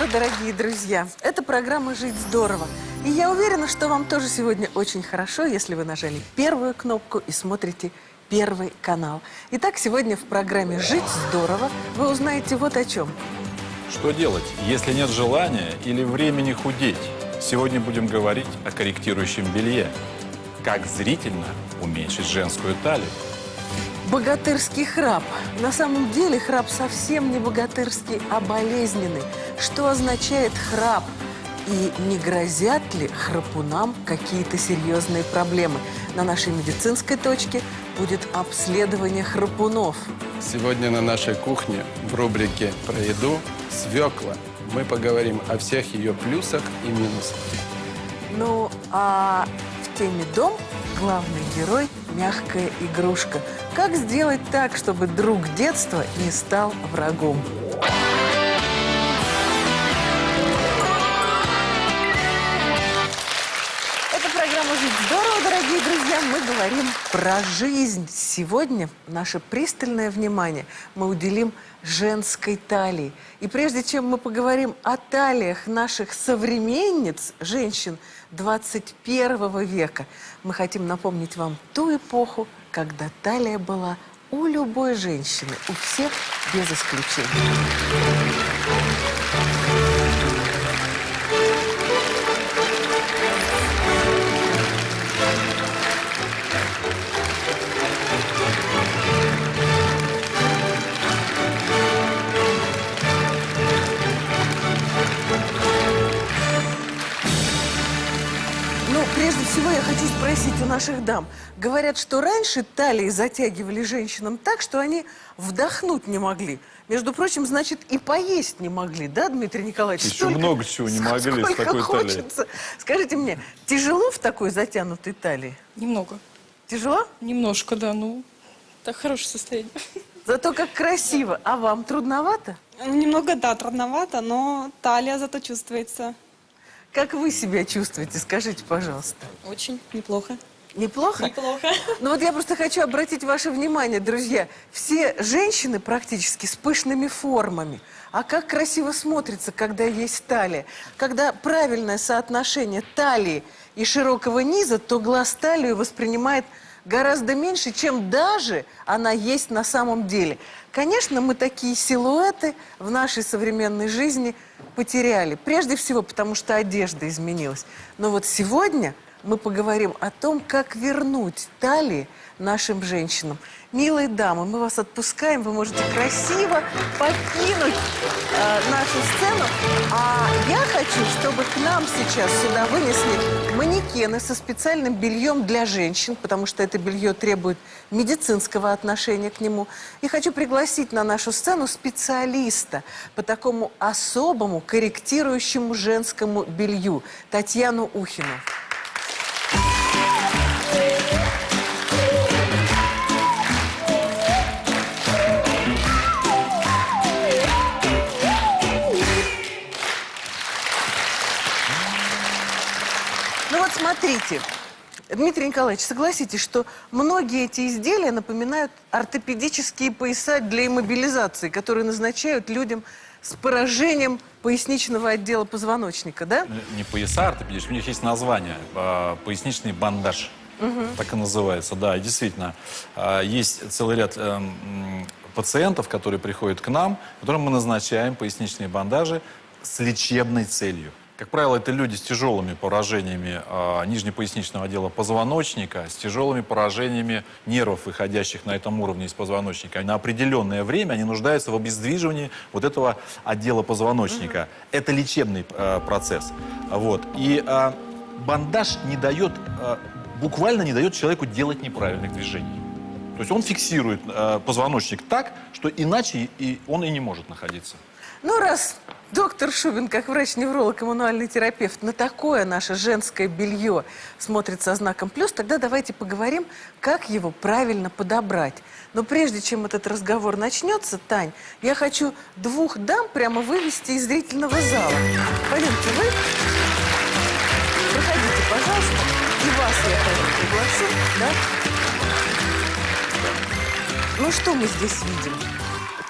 утро, дорогие друзья! Это программа «Жить здорово». И я уверена, что вам тоже сегодня очень хорошо, если вы нажали первую кнопку и смотрите Первый канал. Итак, сегодня в программе «Жить здорово» вы узнаете вот о чем. Что делать, если нет желания или времени худеть? Сегодня будем говорить о корректирующем белье. Как зрительно уменьшить женскую талию. Богатырский храп. На самом деле храп совсем не богатырский, а болезненный. Что означает храп? И не грозят ли храпунам какие-то серьезные проблемы? На нашей медицинской точке будет обследование храпунов. Сегодня на нашей кухне в рубрике «Про еду» свекла. Мы поговорим о всех ее плюсах и минусах. Ну, а в теме «Дом» главный герой – мягкая игрушка. Как сделать так, чтобы друг детства не стал врагом? Это программа «Жить здорово», дорогие друзья. Мы говорим про жизнь. Сегодня наше пристальное внимание мы уделим женской талии. И прежде чем мы поговорим о талиях наших современниц, женщин 21 века, мы хотим напомнить вам ту эпоху, когда талия была у любой женщины, у всех без исключения. Прежде всего я хочу спросить у наших дам. Говорят, что раньше талии затягивали женщинам так, что они вдохнуть не могли. Между прочим, значит, и поесть не могли, да, Дмитрий Николаевич? Еще много чего не могли с такой талией. Скажите мне, тяжело в такой затянутой талии? Немного. Тяжело? Немножко, да, ну, так хорошее состояние. Зато как красиво. А вам трудновато? Немного, да, трудновато, но талия зато чувствуется. Как вы себя чувствуете? Скажите, пожалуйста. Очень неплохо. Неплохо? Неплохо. Ну вот я просто хочу обратить ваше внимание, друзья. Все женщины практически с пышными формами. А как красиво смотрится, когда есть талия. Когда правильное соотношение талии и широкого низа, то глаз талию воспринимает гораздо меньше, чем даже она есть на самом деле. Конечно, мы такие силуэты в нашей современной жизни потеряли. Прежде всего, потому что одежда изменилась. Но вот сегодня мы поговорим о том, как вернуть талии нашим женщинам. Милые дамы, мы вас отпускаем, вы можете красиво покинуть нашу сцену. А я хочу, чтобы к нам сейчас сюда вынесли манекены со специальным бельем для женщин, потому что это белье требует медицинского отношения к нему. И хочу пригласить на нашу сцену специалиста по такому особому корректирующему женскому белью, Татьяну Ухину. Смотрите, Дмитрий Николаевич, согласитесь, что многие эти изделия напоминают ортопедические пояса для иммобилизации, которые назначают людям с поражением поясничного отдела позвоночника, да? Не пояса ортопедические, у них есть название, поясничный бандаж, так и называется, да, и действительно, есть целый ряд пациентов, которые приходят к нам, которым мы назначаем поясничные бандажи с лечебной целью. Как правило, это люди с тяжелыми поражениями нижнепоясничного отдела позвоночника, с тяжелыми поражениями нервов, выходящих на этом уровне из позвоночника. На определенное время они нуждаются в обездвиживании вот этого отдела позвоночника. Это лечебный процесс. Вот. И бандаж не дает, буквально не дает человеку делать неправильных движений. То есть он фиксирует позвоночник так, что иначе он и не может находиться. Ну, раз доктор Шубин, как врач-невролог и мануальный терапевт, на такое наше женское белье смотрит со знаком плюс, тогда давайте поговорим, как его правильно подобрать. Но прежде чем этот разговор начнется, Тань, я хочу двух дам прямо вывести из зрительного зала. Пойдемте вы. Проходите, пожалуйста. И вас я тоже приглашу, да? Ну, что мы здесь видим?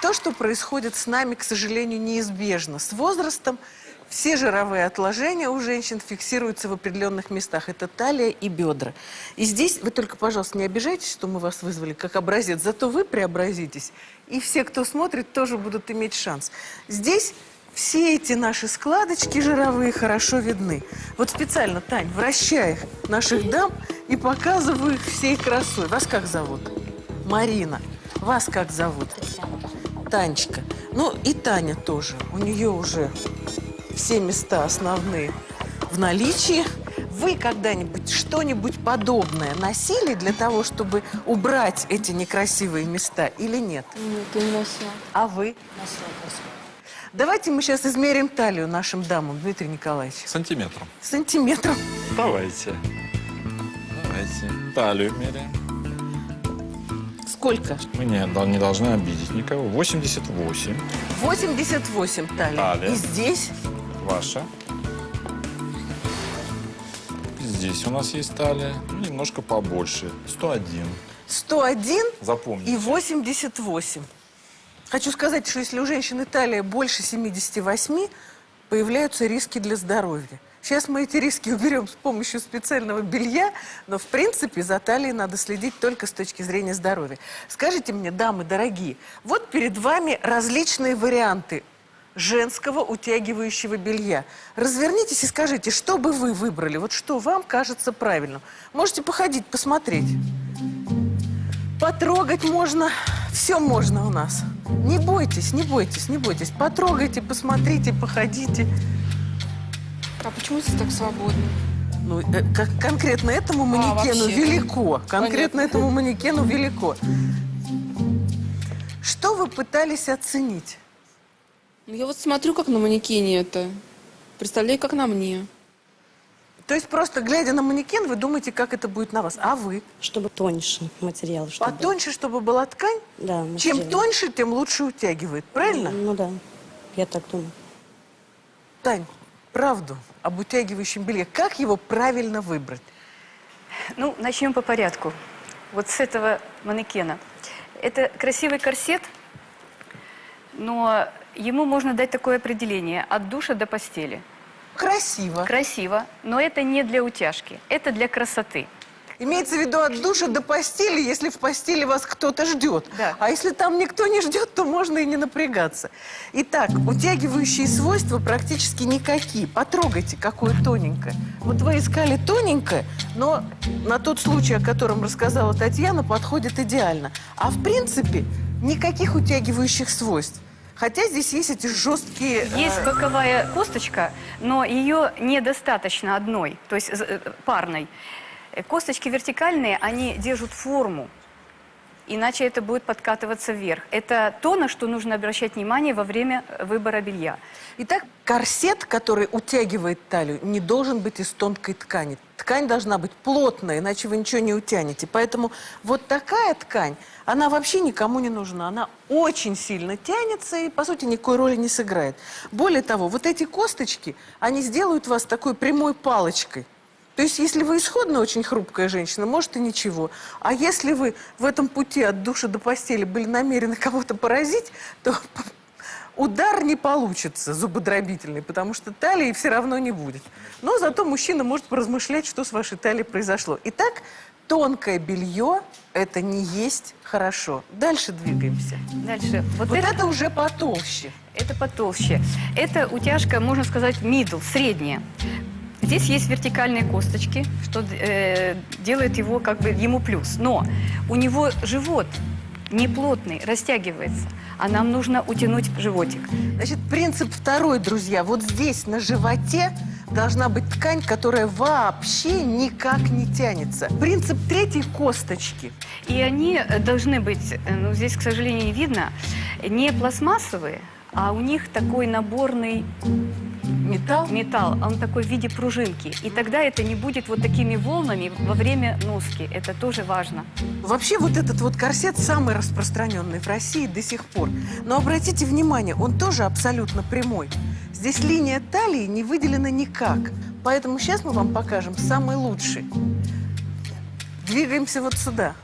то, что происходит с нами, к сожалению, неизбежно. С возрастом все жировые отложения у женщин фиксируются в определенных местах. Это талия и бедра. И здесь вы только, пожалуйста, не обижайтесь, что мы вас вызвали как образец. Зато вы преобразитесь. И все, кто смотрит, тоже будут иметь шанс. Здесь все эти наши складочки жировые хорошо видны. Вот специально, Тань, вращай наших дам и показываю их всей красой. Вас как зовут? Марина. Вас как зовут? Танечка. Ну и Таня тоже. У нее уже все места основные в наличии. Вы когда-нибудь что-нибудь подобное носили для того, чтобы убрать эти некрасивые места или нет? Нет, я не носила. А вы? Носила красиво. Давайте мы сейчас измерим талию нашим дамам, Дмитрий Николаевич. Сантиметром. Сантиметром. Давайте. Талию меряем. Сколько? Мы не должны обидеть никого. 88. 88 талия. Талия. И здесь? Ваша. Здесь у нас есть талия. Немножко побольше. 101. 101 Запомните. и 88. Хочу сказать, что если у женщины талия больше 78, появляются риски для здоровья. Сейчас мы эти риски уберем с помощью специального белья, но, в принципе, за талией надо следить только с точки зрения здоровья. Скажите мне, дамы дорогие, вот перед вами различные варианты женского утягивающего белья. Развернитесь и скажите, что бы вы выбрали, вот что вам кажется правильным. Можете походить, посмотреть. Потрогать можно, все можно у нас. Не бойтесь, не бойтесь, не бойтесь. Потрогайте, посмотрите, походите. А почему здесь так свободно? Ну, конкретно этому манекену вообще. велико. Конкретно Понятно. этому манекену велико. Что вы пытались оценить? Ну, я вот смотрю, как на манекене это. Представляю, как на мне. То есть просто глядя на манекен, вы думаете, как это будет на вас. А вы? Чтобы тоньше материал. Чтобы... Потоньше, чтобы была ткань? Да, Чем материал. тоньше, тем лучше утягивает. Правильно? Ну да, я так думаю. Тань, правду об утягивающем белье. Как его правильно выбрать? Ну, начнем по порядку. Вот с этого манекена. Это красивый корсет, но ему можно дать такое определение: от душа до постели. Красиво. Красиво, но это не для утяжки, это для красоты. Имеется в виду от душа до постели, если в постели вас кто-то ждет. Да. А если там никто не ждет, то можно и не напрягаться. Итак, утягивающие свойства практически никакие. Потрогайте, какое тоненькое. Вот вы искали тоненькое, но на тот случай, о котором рассказала Татьяна, подходит идеально. А в принципе, никаких утягивающих свойств. Хотя здесь есть эти жесткие... Есть боковая косточка, но ее недостаточно одной, то есть парной. Косточки вертикальные, они держат форму, иначе это будет подкатываться вверх. Это то, на что нужно обращать внимание во время выбора белья. Итак, корсет, который утягивает талию, не должен быть из тонкой ткани. Ткань должна быть плотная, иначе вы ничего не утянете. Поэтому вот такая ткань, она вообще никому не нужна. Она очень сильно тянется и, по сути, никакой роли не сыграет. Более того, вот эти косточки, они сделают вас такой прямой палочкой. То есть, если вы исходно очень хрупкая женщина, может и ничего. А если вы в этом пути от душа до постели были намерены кого-то поразить, то удар не получится зубодробительный, потому что талии все равно не будет. Но зато мужчина может поразмышлять, что с вашей талией произошло. Итак, тонкое белье – это не есть хорошо. Дальше двигаемся. Дальше. Вот это уже потолще. Это потолще. Это утяжка, можно сказать, middle, средняя. Здесь есть вертикальные косточки, что делает его как бы ему плюс. Но у него живот не плотный, растягивается, а нам нужно утянуть животик. Значит, принцип второй, друзья. Вот здесь, на животе, должна быть ткань, которая вообще никак не тянется. Принцип третий – косточки. И они должны быть, ну, здесь, к сожалению, не видно, не пластмассовые, а у них такой наборный металл, он такой в виде пружинки. И тогда это не будет вот такими волнами во время носки. Это тоже важно. Вообще вот этот вот корсет самый распространенный в России до сих пор. Но обратите внимание, он тоже абсолютно прямой. Здесь линия талии не выделена никак. Поэтому сейчас мы вам покажем самый лучший. Двигаемся вот сюда.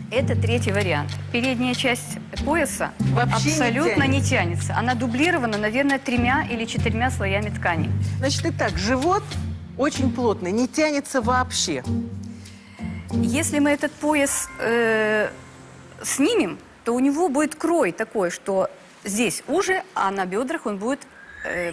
Это третий вариант. Передняя часть пояса Вообще не абсолютно не тянется. тянется. Она дублирована, наверное, 3 или 4 слоями ткани. Значит, итак, живот очень плотный, не тянется вообще. Если мы этот пояс снимем, то у него будет крой такой, что здесь уже, а на бедрах он будет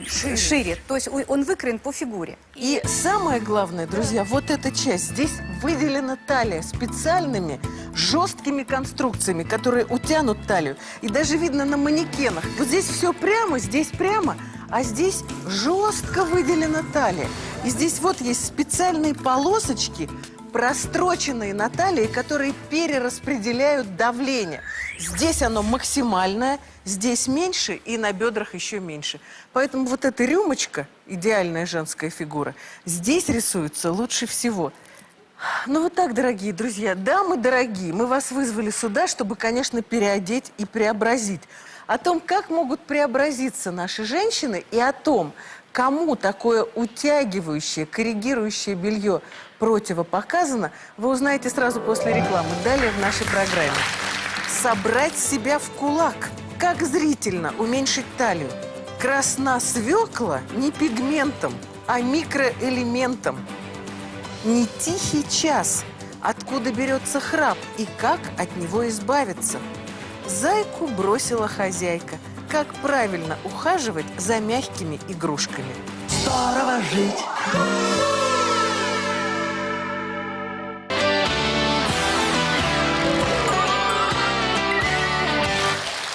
шире. То есть он выкроен по фигуре. И самое главное, друзья, вот эта часть. Здесь выделена талия специальными жесткими конструкциями, которые утянут талию. И даже видно на манекенах. Вот здесь все прямо, здесь прямо, а здесь жестко выделена талия. И здесь вот есть специальные полосочки, простроченные на талии, которые перераспределяют давление. Здесь оно максимальное, здесь меньше и на бедрах еще меньше. Поэтому вот эта рюмочка, идеальная женская фигура, здесь рисуется лучше всего. Ну вот так, дорогие друзья, дамы дорогие, мы вас вызвали сюда, чтобы, конечно, переодеть и преобразить. О том, как могут преобразиться наши женщины, и о том, кому такое утягивающее, коррегирующее белье противопоказано, вы узнаете сразу после рекламы. Далее в нашей программе. Собрать себя в кулак. Как зрительно уменьшить талию. Красна свекла не пигментом, а микроэлементом. Не тихий час. Откуда берется храп и как от него избавиться. Зайку бросила хозяйка. Как правильно ухаживать за мягкими игрушками. Здорово жить.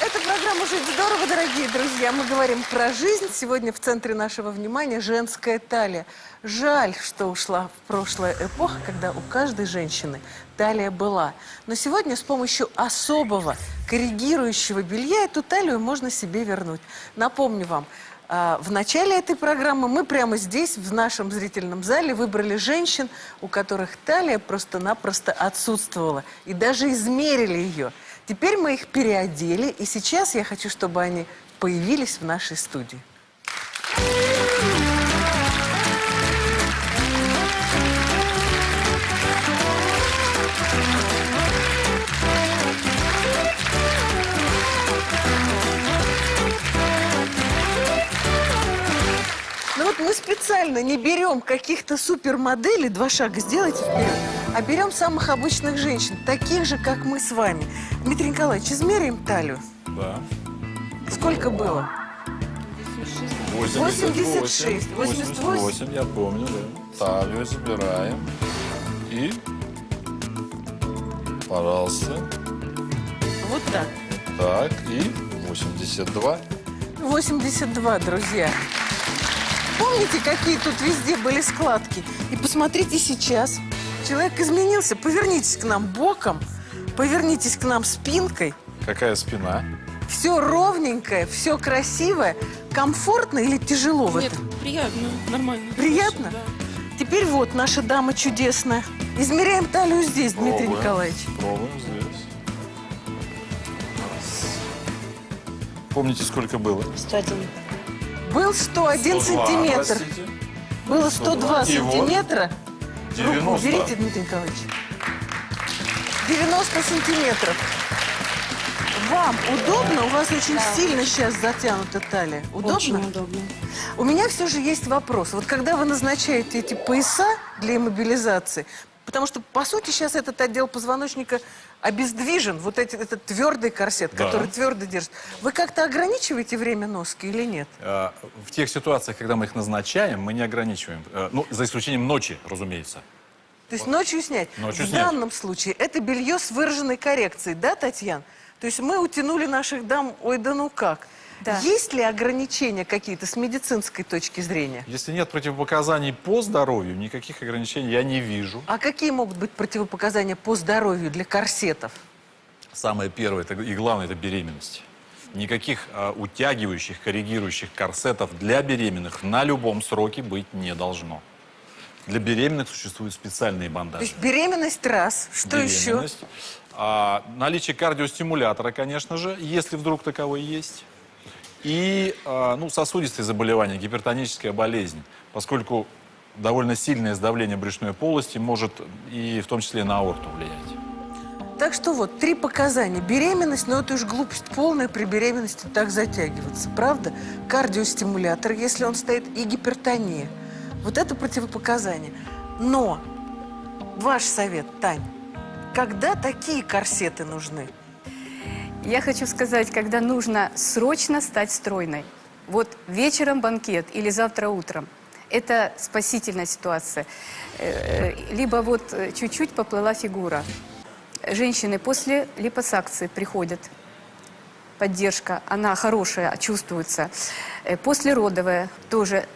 Это программа «Жить здорово», дорогие друзья. Мы говорим про жизнь. Сегодня в центре нашего внимания женская талия. Жаль, что ушла в прошлая эпоха, когда у каждой женщины талия была. Но сегодня с помощью особого коррегирующего белья эту талию можно себе вернуть. Напомню вам, в начале этой программы мы прямо здесь, в нашем зрительном зале, выбрали женщин, у которых талия просто-напросто отсутствовала. И даже измерили ее. Теперь мы их переодели, и сейчас я хочу, чтобы они появились в нашей студии. Ну вот мы специально не берем каких-то супермоделей, 2 шага сделайте вперед, а берем самых обычных женщин, таких же, как мы с вами. Дмитрий Николаевич, измеряем талию. Да. Сколько было? 86, 88, я помню, да. Талию забираем. И, пожалуйста, Вот так. так, и 82. 82, друзья. Помните, какие тут везде были складки? И посмотрите сейчас. Человек изменился. Повернитесь к нам боком, повернитесь к нам спинкой. Какая спина? Все ровненькое, все красивое. Комфортно или тяжело в Нет, этом? приятно, нормально. Приятно? Да. Теперь вот наша дама чудесная. Измеряем талию здесь, Дмитрий Пробуем. Николаевич. Пробуем здесь. Помните, сколько было? 101. Был 101 сантиметр. Простите. Было 102 И вот сантиметра. Руку 90. уберите, Дмитрий Николаевич. 90 сантиметров. Вам удобно? У вас очень сильно сейчас затянута талия. Удобно? Очень удобно. У меня все же есть вопрос. Вот когда вы назначаете эти пояса для иммобилизации, потому что, по сути, сейчас этот отдел позвоночника обездвижен, вот этот твердый корсет, Да. который твердо держит. Вы как-то ограничиваете время носки или нет? В тех ситуациях, когда мы их назначаем, мы не ограничиваем. Ну, за исключением ночи, разумеется. То есть ночью снять? Ночью В снять. данном случае это белье с выраженной коррекцией, да, Татьяна? То есть мы утянули наших дам, ой, да ну как. Да. Есть ли ограничения какие-то с медицинской точки зрения? Если нет противопоказаний по здоровью, никаких ограничений я не вижу. А какие могут быть противопоказания по здоровью для корсетов? Самое первое и главное – это беременность. Никаких утягивающих, коррегирующих корсетов для беременных на любом сроке быть не должно. Для беременных существуют специальные То бандажи. есть беременность раз, что еще? Беременность. Наличие кардиостимулятора, конечно же, если вдруг таковой есть. И сосудистые заболевания, гипертоническая болезнь, поскольку довольно сильное сдавление брюшной полости может и в том числе на аорту влиять. Так что вот, 3 показания. Беременность, но это уж глупость полная при беременности так затягиваться, правда? Кардиостимулятор, если он стоит, и гипертония. Вот это противопоказания. Но ваш совет, Тань, когда такие корсеты нужны? Я хочу сказать, когда нужно срочно стать стройной. Вот вечером банкет или завтра утром. Это спасительная ситуация. Либо вот чуть-чуть поплыла фигура. Женщины после липосакции приходят. Поддержка, она хорошая, чувствуется. Послеродовая тоже.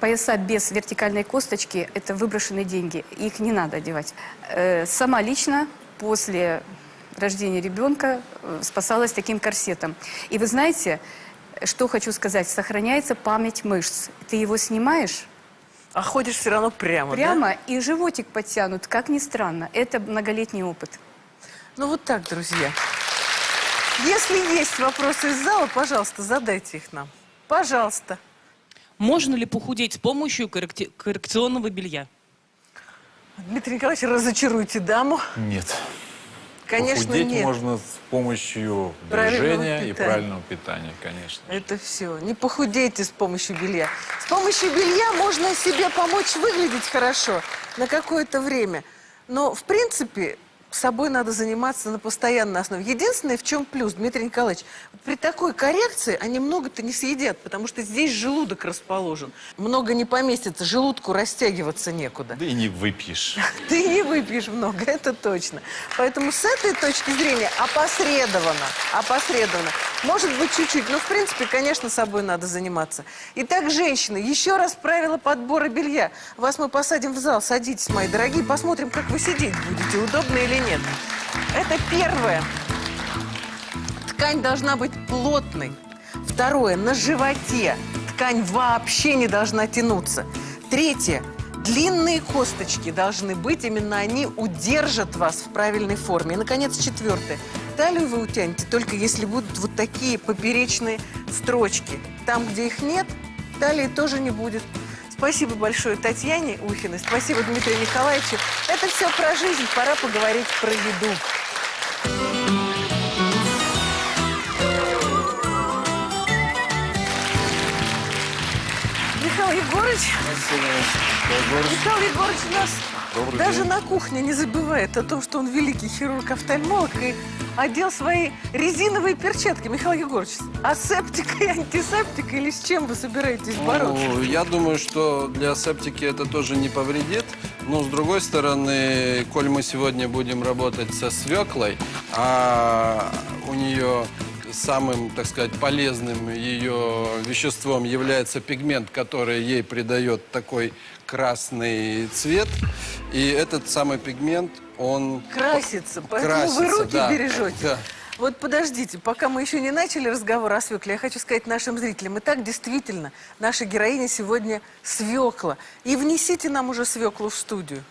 Пояса без вертикальной косточки – это выброшенные деньги. Их не надо одевать. Сама лично после рождения ребенка спасалась таким корсетом. И вы знаете, что хочу сказать? Сохраняется память мышц. Ты его снимаешь, А ходишь все равно прямо, прямо, да? и животик подтянут, как ни странно. Это многолетний опыт. Ну вот так, друзья. Если есть вопросы из зала, пожалуйста, задайте их нам. Пожалуйста. Можно ли похудеть с помощью коррекционного белья? Дмитрий Николаевич, разочаруйте даму. Нет. Конечно, Похудеть нет. можно с помощью Правильного движения и питания. правильного питания, конечно. Это все. Не похудейте с помощью белья. С помощью белья можно себе помочь выглядеть хорошо на какое-то время. Но, в принципе, собой надо заниматься на постоянной основе. Единственное, в чем плюс, Дмитрий Николаевич, вот при такой коррекции они много-то не съедят, потому что здесь желудок расположен. Много не поместится, желудку растягиваться некуда. Да и не выпьешь. Ты не выпьешь много, это точно. Поэтому с этой точки зрения опосредованно, может быть, чуть-чуть, но, в принципе, конечно, собой надо заниматься. Итак, женщины, еще раз правила подбора белья. Вас мы посадим в зал, садитесь, мои дорогие, посмотрим, как вы сидеть будете, удобно или нет. Это первое. Ткань должна быть плотной. Второе, на животе ткань вообще не должна тянуться. Третье, длинные косточки должны быть, именно они удержат вас в правильной форме. И, наконец, четвертое. Талию вы утянете только если будут вот такие поперечные строчки. Там, где их нет, талии тоже не будет. Спасибо большое Татьяне Ухиной, спасибо Дмитрию Николаевичу. Это все про жизнь, пора поговорить про еду. Михаил Егорович, Михаил Егорович у нас Добрый даже день. на кухне не забывает о том, что он великий хирург-офтальмолог и одел свои резиновые перчатки. Михаил Егорович, асептика и антисептика или с чем вы собираетесь бороться? Ну, я думаю, что для септики это тоже не повредит. Но, с другой стороны, коль мы сегодня будем работать со свеклой, а у нее самым, так сказать, полезным ее веществом является пигмент, который ей придает такой красный цвет. И этот самый пигмент, он Красится, поэтому вы красится, руки да, бережете. да. Вот подождите, пока мы еще не начали разговор о свекле, я хочу сказать нашим зрителям. Итак, действительно, наша героиня сегодня свекла. И внесите нам уже свеклу в студию.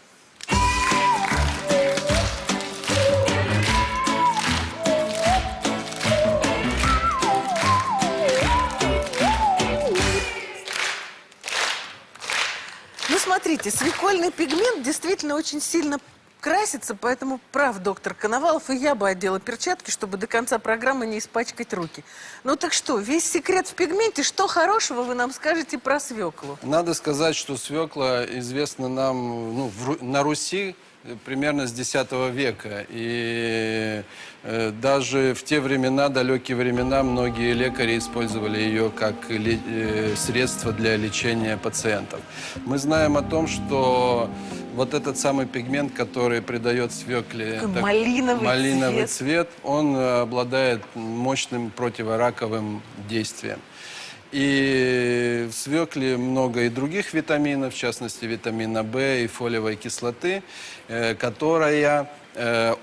Ну, смотрите, свекольный пигмент действительно очень сильно красится, поэтому прав доктор Коновалов, и я бы одела перчатки, чтобы до конца программы не испачкать руки. Ну так что, весь секрет в пигменте, что хорошего вы нам скажете про свеклу? Надо сказать, что свекла известна нам на Руси примерно с X века. И даже в те времена, далекие времена, многие лекари использовали ее как средство для лечения пациентов. Мы знаем о том, что вот этот самый пигмент, который придает свекле Малиновый цвет, он обладает мощным противораковым действием. И в свекле много и других витаминов, в частности витамина В и фолиевой кислоты, которая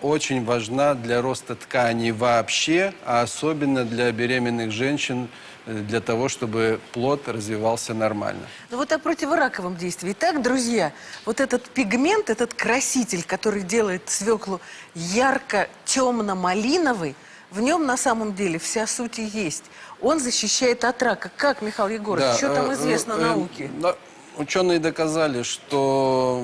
очень важна для роста тканей вообще, а особенно для беременных женщин, для того, чтобы плод развивался нормально. Ну вот о противораковом действии. Итак, друзья, вот этот пигмент, этот краситель, который делает свеклу ярко-темно-малиновой, в нем на самом деле вся суть и есть. Он защищает от рака. Как, Михаил Егорович, что там известно науке? Ученые доказали, что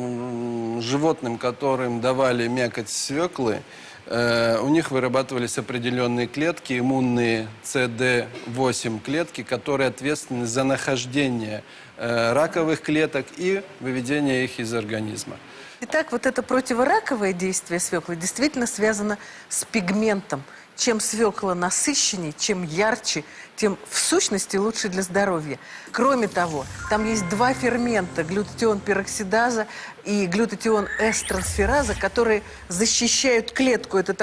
животным, которым давали мякоть свеклы, у них вырабатывались определенные клетки, иммунные CD8 клетки, которые ответственны за нахождение раковых клеток и выведение их из организма. Итак, вот это противораковое действие свеклы действительно связано с пигментом. Чем свекла насыщеннее, чем ярче, тем в сущности лучше для здоровья. Кроме того, там есть два фермента, глютатион пероксидаза и глютатион эстрансфераза, которые защищают клетку. Это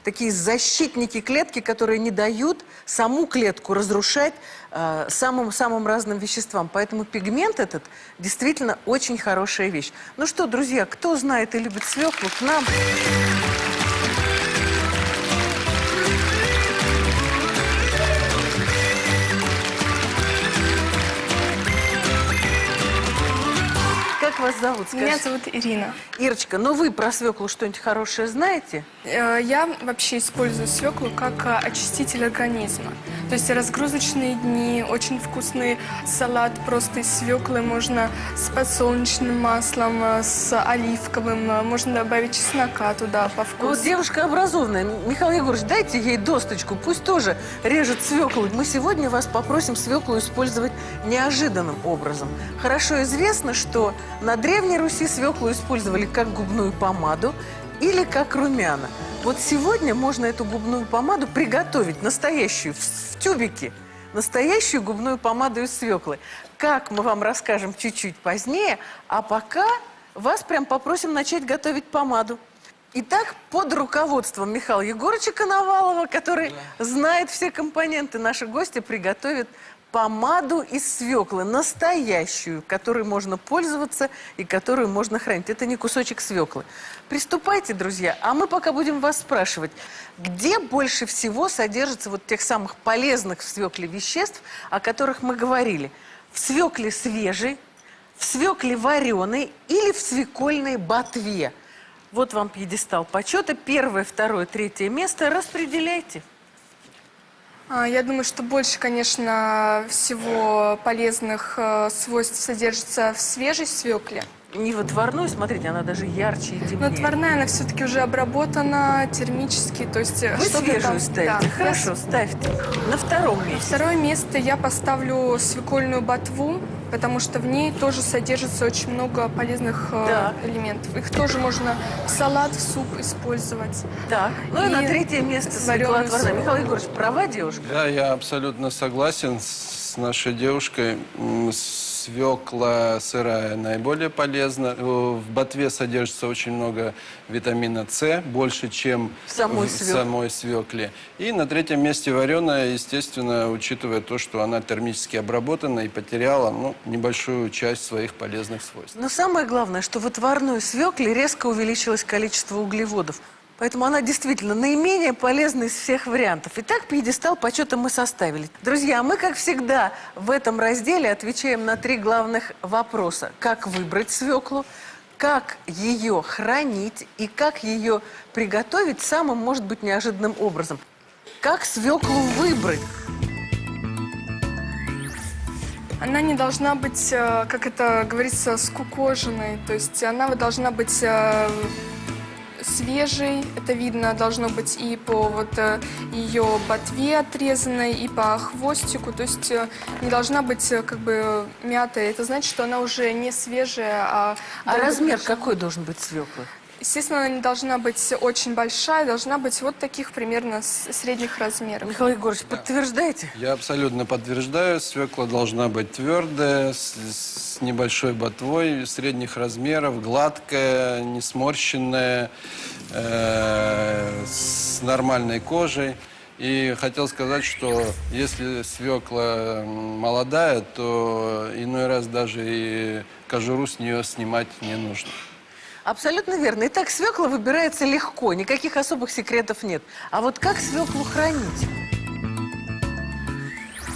такие защитники клетки, которые не дают саму клетку разрушать самым разным веществам. Поэтому пигмент этот действительно очень хорошая вещь. Ну что, друзья, кто знает и любит свеклу, к нам... Как вас зовут? Скажите. Меня зовут Ирина. Ирочка, ну вы про свеклу что-нибудь хорошее знаете? Я вообще использую свеклу как очиститель организма. То есть разгрузочные дни, очень вкусный салат просто из свеклы. Можно с подсолнечным маслом, с оливковым. Можно добавить чеснока туда по вкусу. Вот девушка образованная. Михаил Егорович, дайте ей досточку, пусть тоже режет свеклу. Мы сегодня вас попросим свеклу использовать неожиданным образом. Хорошо известно, что на Древней Руси свеклу использовали как губную помаду или как румяна. Вот сегодня можно эту губную помаду приготовить настоящую, в тюбике, настоящую губную помаду из свеклы. Как, мы вам расскажем чуть-чуть позднее, а пока вас прям попросим начать готовить помаду. Итак, под руководством Михаила Егоровича Коновалова, который знает все компоненты, наши гости приготовят помаду из свеклы, настоящую, которой можно пользоваться и которую можно хранить. Это не кусочек свеклы. Приступайте, друзья, а мы пока будем вас спрашивать, где больше всего содержится вот тех самых полезных в свекле веществ, о которых мы говорили. В свекле свежей, в свекле вареной или в свекольной ботве. Вот вам пьедестал почета. Первое, второе, третье место. Распределяйте. Я думаю, что больше, конечно, всего полезных свойств содержится в свежей свекле. Не в отварной, смотрите, она даже ярче и темнее. Но отварная, она все-таки уже обработана термически, то есть Вы свежую там... ставите? Да. Хорошо, ставьте. На втором месте. Второе место я поставлю свекольную ботву, потому что в ней тоже содержится очень много полезных элементов. Их тоже можно в салат, в суп использовать. Так, ну и на третье место свекла отварная. Михаил Егорович, права девушка? Да, я абсолютно согласен с нашей девушкой. Свекла сырая наиболее полезна. В ботве содержится очень много витамина С, больше, чем в самой свекле. И на третьем месте вареная, естественно, учитывая то, что она термически обработана и потеряла небольшую часть своих полезных свойств. Но самое главное, что в отварной свекле резко увеличилось количество углеводов. Поэтому она действительно наименее полезна из всех вариантов. Итак, пьедестал почета мы составили. Друзья, мы, как всегда, в этом разделе отвечаем на 3 главных вопроса. Как выбрать свеклу, как ее хранить и как ее приготовить самым, может быть, неожиданным образом. Как свеклу выбрать? Она не должна быть, как это говорится, скукоженной. То есть она должна быть... свежей, это видно должно быть и по ее ботве отрезанной, и по хвостику, то есть не должна быть как бы мятая. Это значит, что она уже не свежая, А размер какой должен быть свеклы? Естественно, она не должна быть очень большая, должна быть вот таких примерно средних размеров. Михаил Егорович, подтверждаете? Я абсолютно подтверждаю. Свекла должна быть твердая, с небольшой ботвой, средних размеров, гладкая, не сморщенная, с нормальной кожей. И хотел сказать, что если свекла молодая, то иной раз даже и кожуру с нее снимать не нужно. Абсолютно верно. Итак, свекла выбирается легко, никаких особых секретов нет. А вот как свеклу хранить?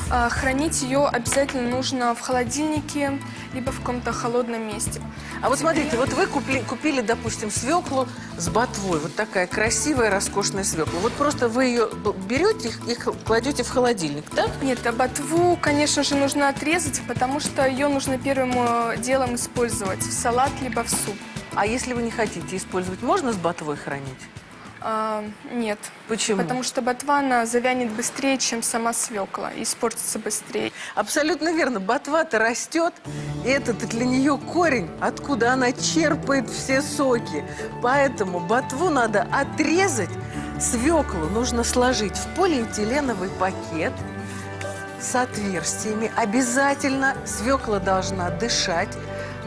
Хранить ее обязательно нужно в холодильнике, либо в каком-то холодном месте. А вот смотрите, вот вы купили, допустим, свеклу с ботвой. Вот такая красивая, роскошная свекла. Вот просто вы ее берете и кладете в холодильник, так? Нет, а ботву, конечно же, нужно отрезать, потому что ее нужно первым делом использовать в салат, либо в суп. А если вы не хотите использовать, можно с ботвой хранить? Нет. Почему? Потому что ботва, она завянет быстрее, чем сама свекла, и испортится быстрее. Абсолютно верно. Ботва-то растет, и это для нее корень, откуда она черпает все соки. Поэтому ботву надо отрезать, свеклу нужно сложить в полиэтиленовый пакет с отверстиями. Обязательно свекла должна дышать.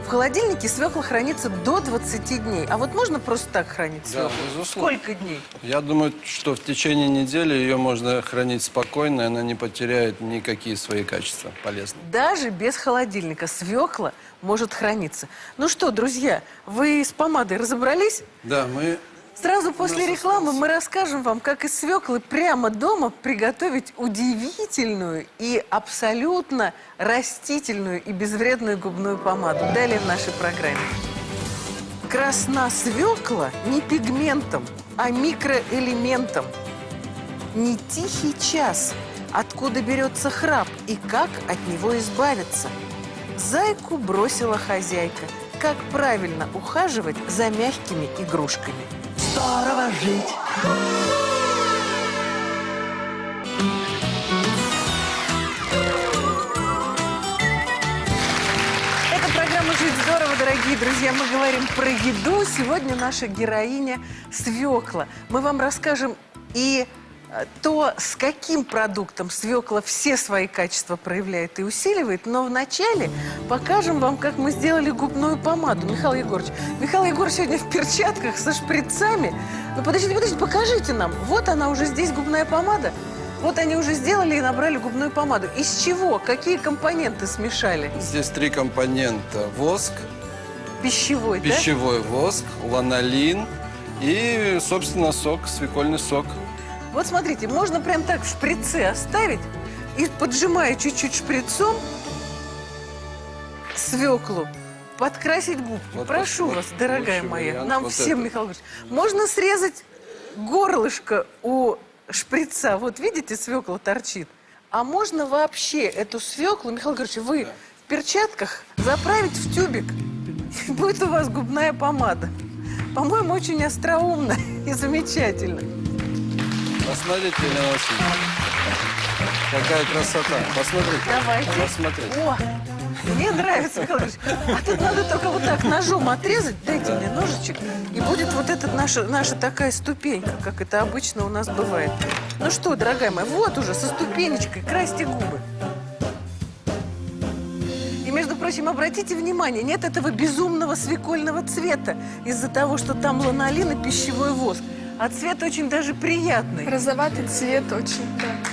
В холодильнике свекла хранится до 20 дней. А вот можно просто так хранить Да, свеклу? безусловно. Сколько дней? Я думаю, что в течение недели ее можно хранить спокойно, и она не потеряет никакие свои качества полезные. Даже без холодильника свекла может храниться. Ну что, друзья, вы с помадой разобрались? Да, мы... Сразу после рекламы мы расскажем вам, как из свеклы прямо дома приготовить удивительную и абсолютно растительную и безвредную губную помаду. Далее в нашей программе. Красна свекла не пигментом, а микроэлементом. Не тихий час, откуда берется храп и как от него избавиться. Зайку бросила хозяйка. Как правильно ухаживать за мягкими игрушками. Здорово жить. Это программа «Жить здорово», дорогие друзья. Мы говорим про еду. Сегодня наша героиня свекла. Мы вам расскажем и то, с каким продуктом свекла все свои качества проявляет и усиливает. Но вначале покажем вам, как мы сделали губную помаду. Михаил Егорович сегодня в перчатках со шприцами. Ну, подождите, покажите нам. Вот она уже здесь, губная помада. Вот они уже сделали и набрали губную помаду. Из чего? Какие компоненты смешали? Здесь 3 компонента. Воск, Пищевой, да? пищевой воск, ланолин и, собственно, сок, свекольный сок. Вот смотрите, можно прям так в шприце оставить и, поджимая чуть-чуть шприцом, свеклу, подкрасить губки. Вот, Прошу вот, вас, дорогая лучший моя, вариант нам вот всем, это. Михаил Ильич, можно срезать горлышко у шприца. Вот видите, свекла торчит. А можно вообще эту свеклу, Михаил Ильич, вы в перчатках заправить в тюбик. И будет у вас губная помада. По-моему, очень остроумно и замечательно. Посмотрите, Елена Васильевна, какая красота. Посмотрите. Давайте. Посмотрите. О, мне нравится, Михаил Ильич. А тут надо только вот так ножом отрезать. Дайте мне ножичек. И будет вот эта наша такая ступенька, как это обычно у нас бывает. Ну что, дорогая моя, вот уже со ступенечкой красьте губы. И, между прочим, обратите внимание, нет этого безумного свекольного цвета из-за того, что там ланолин и пищевой воск. А цвет очень даже приятный. Розоватый цвет очень так.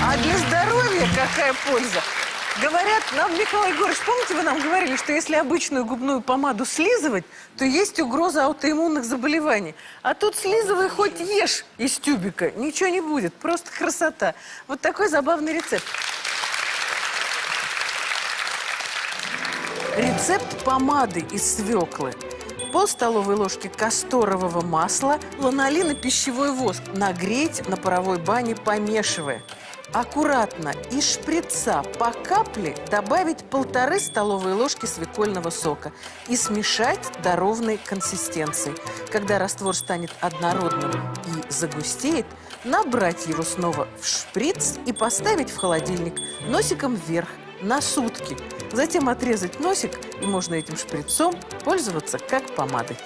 А для здоровья какая польза? Говорят нам, Михаил Егорович, помните, вы нам говорили, что если обычную губную помаду слизывать, то есть угроза аутоиммунных заболеваний. А тут слизывай хоть ешь из тюбика, ничего не будет, просто красота. Вот такой забавный рецепт. Рецепт помады из свеклы. Пол столовой ложки касторового масла, ланолин и пищевой воск нагреть на паровой бане, помешивая. Аккуратно из шприца по капле добавить 1,5 столовые ложки свекольного сока и смешать до ровной консистенции. Когда раствор станет однородным и загустеет, набрать его снова в шприц и поставить в холодильник носиком вверх на сутки. Затем отрезать носик, и можно этим шприцом пользоваться как помадой.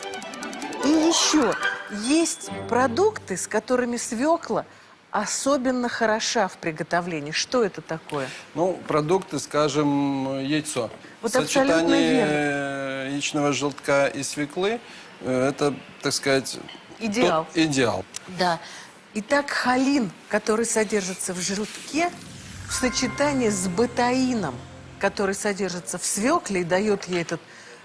И еще есть продукты, с которыми свекла особенно хороша в приготовлении. Что это такое? Ну, продукты, скажем, яйцо. Вот абсолютно Сочетание яичного желтка и свеклы – это, так сказать, Идеал. тот идеал. Да. Итак, холин, который содержится в желтке, в сочетании с бетаином, который содержится в свекле и дает ей этот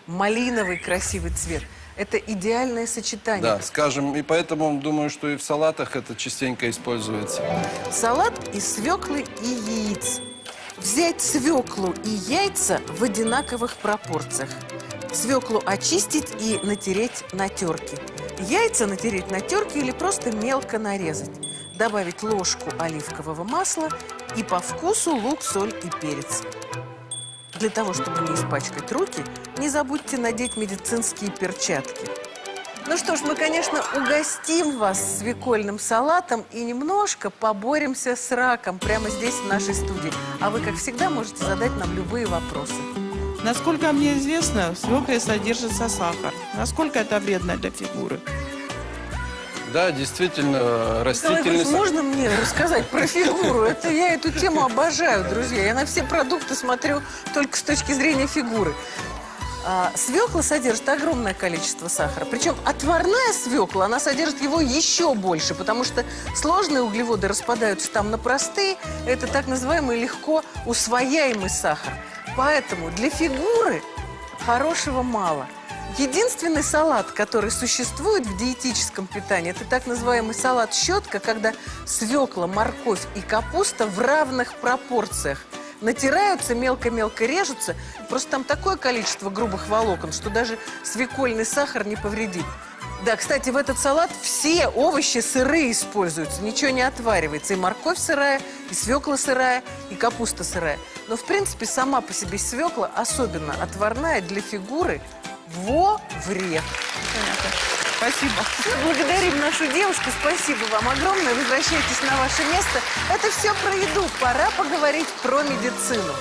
малиновый красивый цвет. Это идеальное сочетание. Да, скажем, и поэтому думаю, что и в салатах это частенько используется. Салат из свеклы и яиц. Взять свеклу и яйца в одинаковых пропорциях. Свеклу очистить и натереть на терке. Яйца натереть на терке или просто мелко нарезать. Добавить ложку оливкового масла и по вкусу лук, соль и перец. Для того, чтобы не испачкать руки, не забудьте надеть медицинские перчатки. Ну что ж, мы, конечно, угостим вас свекольным салатом и немножко поборемся с раком прямо здесь, в нашей студии. А вы, как всегда, можете задать нам любые вопросы. Насколько мне известно, в свекле содержится сахар. Насколько это вредно для фигуры? Да, действительно, Николай растительный Иванович, можно мне рассказать про фигуру? Я эту тему обожаю, друзья. Я на все продукты смотрю только с точки зрения фигуры. Свекла содержит огромное количество сахара. Причем отварная свекла, она содержит его еще больше, потому что сложные углеводы распадаются там на простые. Это так называемый легко усвояемый сахар. Поэтому для фигуры хорошего мало. Единственный салат, который существует в диетическом питании, это так называемый салат-щетка, когда свекла, морковь и капуста в равных пропорциях натираются, мелко-мелко режутся. Просто там такое количество грубых волокон, что даже свекольный сахар не повредит. Да, кстати, в этот салат все овощи сырые используются, ничего не отваривается. И морковь сырая, и свекла сырая, и капуста сырая. Но, в принципе, сама по себе свекла, особенно отварная, для фигуры во вред. Спасибо. Благодарим нашу девушку, спасибо вам огромное. Возвращайтесь на ваше место. Это все про еду. Пора поговорить про медицину.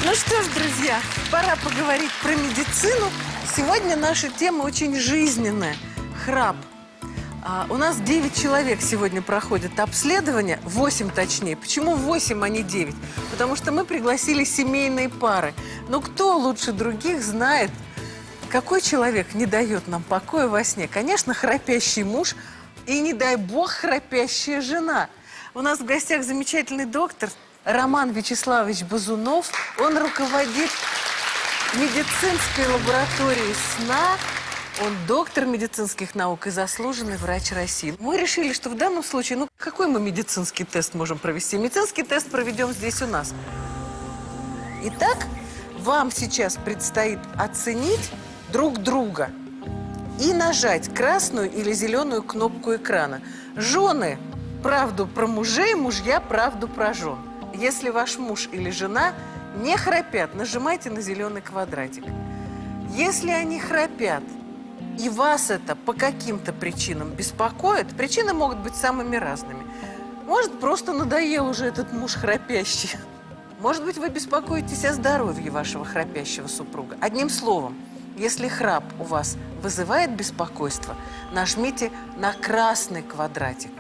Ну что ж, друзья, пора поговорить про медицину. Сегодня наша тема очень жизненная. Храп. У нас 9 человек сегодня проходят обследование, 8 точнее. Почему 8, а не 9? Потому что мы пригласили семейные пары. Но кто лучше других знает, какой человек не дает нам покоя во сне? Конечно, храпящий муж и, не дай бог, храпящая жена. У нас в гостях замечательный доктор Роман Вячеславович Базунов. Он руководит медицинской лабораторией сна. Он доктор медицинских наук и заслуженный врач России. Мы решили, что в данном случае, какой мы медицинский тест можем провести? Медицинский тест проведем здесь у нас. Итак, вам сейчас предстоит оценить друг друга и нажать красную или зеленую кнопку экрана. Жены – правду про мужей, мужья – правду про жен. Если ваш муж или жена не храпят, нажимайте на зеленый квадратик. Если они храпят, и вас это по каким-то причинам беспокоит, причины могут быть самыми разными. Может, просто надоел уже этот муж храпящий. Может быть, вы беспокоитесь о здоровье вашего храпящего супруга. Одним словом, если храп у вас вызывает беспокойство, нажмите на красный квадратик.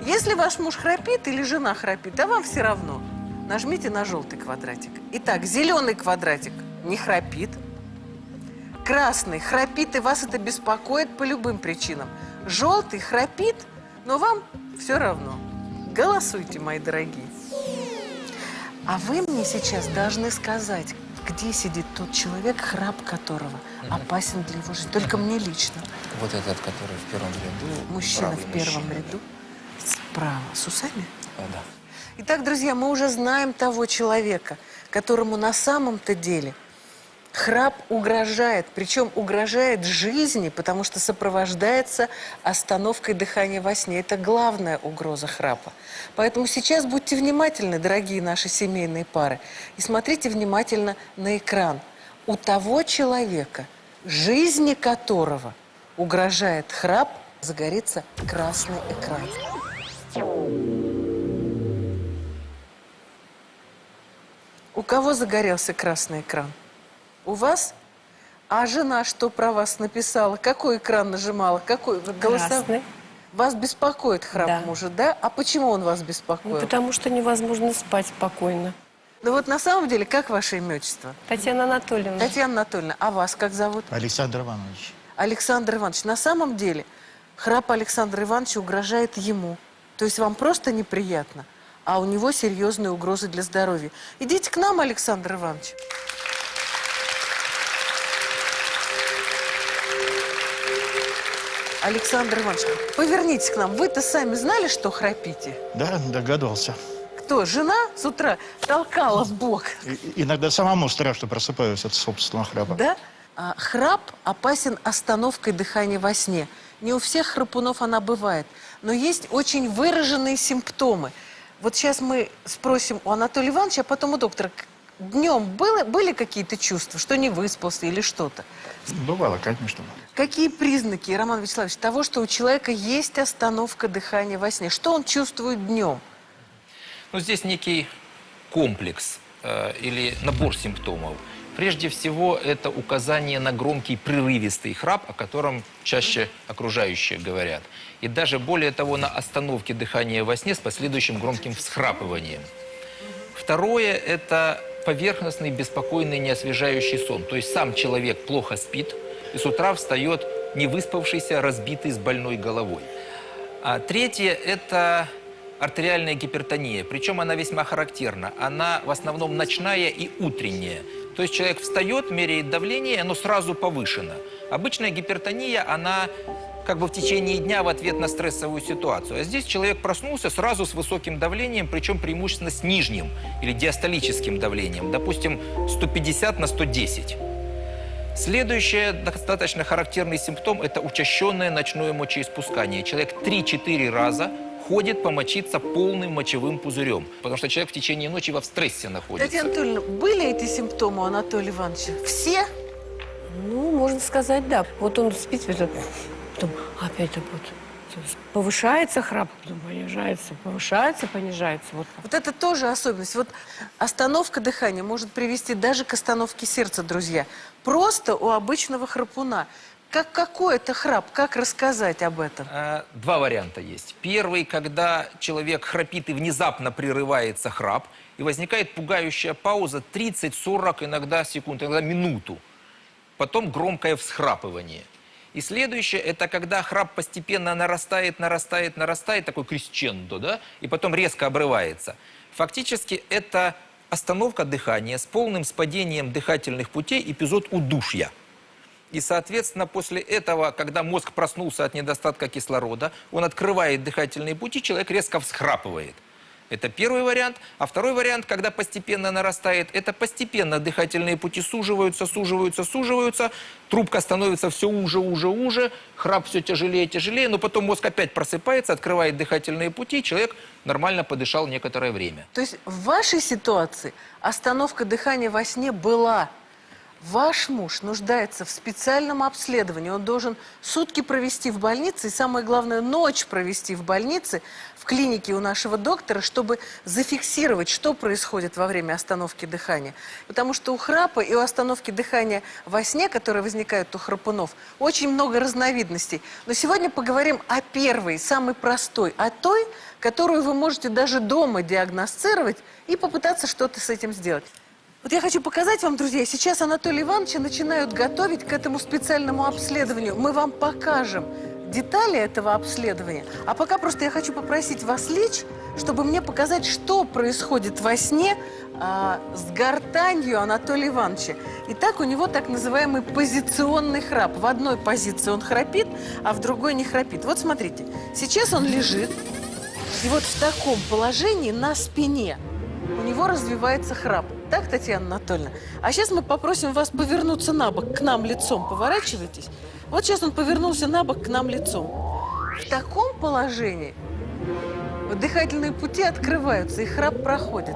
Если ваш муж храпит или жена храпит, а вам все равно, нажмите на желтый квадратик. Итак, зеленый квадратик не храпит. Красный храпит, и вас это беспокоит по любым причинам. Желтый храпит, но вам все равно. Голосуйте, мои дорогие. А вы мне сейчас должны сказать, где сидит тот человек, храп которого опасен для его жизни. Только мне лично. Вот этот, который в первом ряду. Мужчина в первом ряду. Справа. С усами? Да. Итак, друзья, мы уже знаем того человека, которому на самом-то деле храп угрожает, причем угрожает жизни, потому что сопровождается остановкой дыхания во сне. Это главная угроза храпа. Поэтому сейчас будьте внимательны, дорогие наши семейные пары, и смотрите внимательно на экран. У того человека, жизни которого угрожает храп, загорится красный экран. У кого загорелся красный экран? У вас? А жена что про вас написала? Какой экран нажимала? Какой голосовой? Красный. Вас беспокоит храп Да. мужа, да? А почему он вас беспокоит? Потому что невозможно спать спокойно. Ну вот на самом деле, как ваше имя, отчество? Татьяна Анатольевна. Татьяна Анатольевна, а вас как зовут? Александр Иванович. Александр Иванович. На самом деле, храп Александра Ивановича угрожает ему. То есть вам просто неприятно, а у него серьезные угрозы для здоровья. Идите к нам, Александр Иванович. Александр Иванович, повернитесь к нам. Вы-то сами знали, что храпите? Да, догадывался. Кто? Жена с утра толкала в бок. Иногда самому страшно просыпаюсь от собственного храпа. Да? Храп опасен остановкой дыхания во сне. Не у всех храпунов она бывает. Но есть очень выраженные симптомы. Вот сейчас мы спросим у Анатолия Ивановича, а потом у доктора. днем были какие-то чувства, что не выспался или что-то? Бывало, конечно. Какие признаки, Роман Вячеславович, того, что у человека есть остановка дыхания во сне? Что он чувствует днем? Ну, здесь некий комплекс или набор симптомов. Прежде всего, это указание на громкий прерывистый храп, о котором чаще окружающие говорят. И даже более того, на остановке дыхания во сне с последующим громким всхрапыванием. Второе – это поверхностный, беспокойный, неосвежающий сон. То есть сам человек плохо спит и с утра встает невыспавшийся, разбитый, с больной головой. А третье – это артериальная гипертония. Причем она весьма характерна. Она в основном ночная и утренняя. То есть человек встает, меряет давление, и оно сразу повышено. Обычная гипертония, она как бы в течение дня в ответ на стрессовую ситуацию. А здесь человек проснулся сразу с высоким давлением, причем преимущественно с нижним или диастолическим давлением, допустим, 150 на 110. Следующий достаточно характерный симптом – это учащенное ночное мочеиспускание. Человек 3-4 раза ходит помочиться полным мочевым пузырем, потому что человек в течение ночи в стрессе находится. Татьяна Анатольевна, были эти симптомы у Анатолия Ивановича? Все? Ну, можно сказать, да. Вот он спит, потом опять так вот повышается храп, потом понижается, повышается, понижается. Вот это тоже особенность. Вот остановка дыхания может привести даже к остановке сердца, друзья. Просто у обычного храпуна. Как какой-то храп, как рассказать об этом? Два варианта есть. Первый, когда человек храпит и внезапно прерывается храп, и возникает пугающая пауза 30-40, иногда секунд, иногда минуту. Потом громкое всхрапывание. И следующее, это когда храп постепенно нарастает, такой кресчендо, да, и потом резко обрывается. Фактически это остановка дыхания с полным спадением дыхательных путей, эпизод удушья. И, соответственно, после этого, когда мозг проснулся от недостатка кислорода, он открывает дыхательные пути, человек резко всхрапывает. Это первый вариант. А второй вариант, когда постепенно нарастает, это постепенно дыхательные пути суживаются, трубка становится все уже, храп все тяжелее, но потом мозг опять просыпается, открывает дыхательные пути, человек нормально подышал некоторое время. То есть в вашей ситуации остановка дыхания во сне была. Ваш муж нуждается в специальном обследовании. Он должен сутки провести в больнице и, самое главное, ночь провести в больнице, в клинике у нашего доктора, чтобы зафиксировать, что происходит во время остановки дыхания. Потому что у храпа и у остановки дыхания во сне, которые возникают у храпунов, очень много разновидностей. Но сегодня поговорим о первой, самой простой, о той, которую вы можете даже дома диагностировать и попытаться что-то с этим сделать. Вот я хочу показать вам, друзья, сейчас Анатолия Ивановича начинают готовить к этому специальному обследованию. Мы вам покажем детали этого обследования. А пока просто я хочу попросить вас лечь, чтобы мне показать, что происходит во сне с гортанью Анатолия Ивановича. Итак, у него так называемый позиционный храп. В одной позиции он храпит, а в другой не храпит. Вот смотрите, сейчас он лежит, и вот в таком положении на спине у него развивается храп. Так, Татьяна Анатольевна? А сейчас мы попросим вас повернуться на бок, к нам лицом. Поворачивайтесь. Вот сейчас он повернулся на бок к нам лицом. В таком положении дыхательные пути открываются, и храп проходит.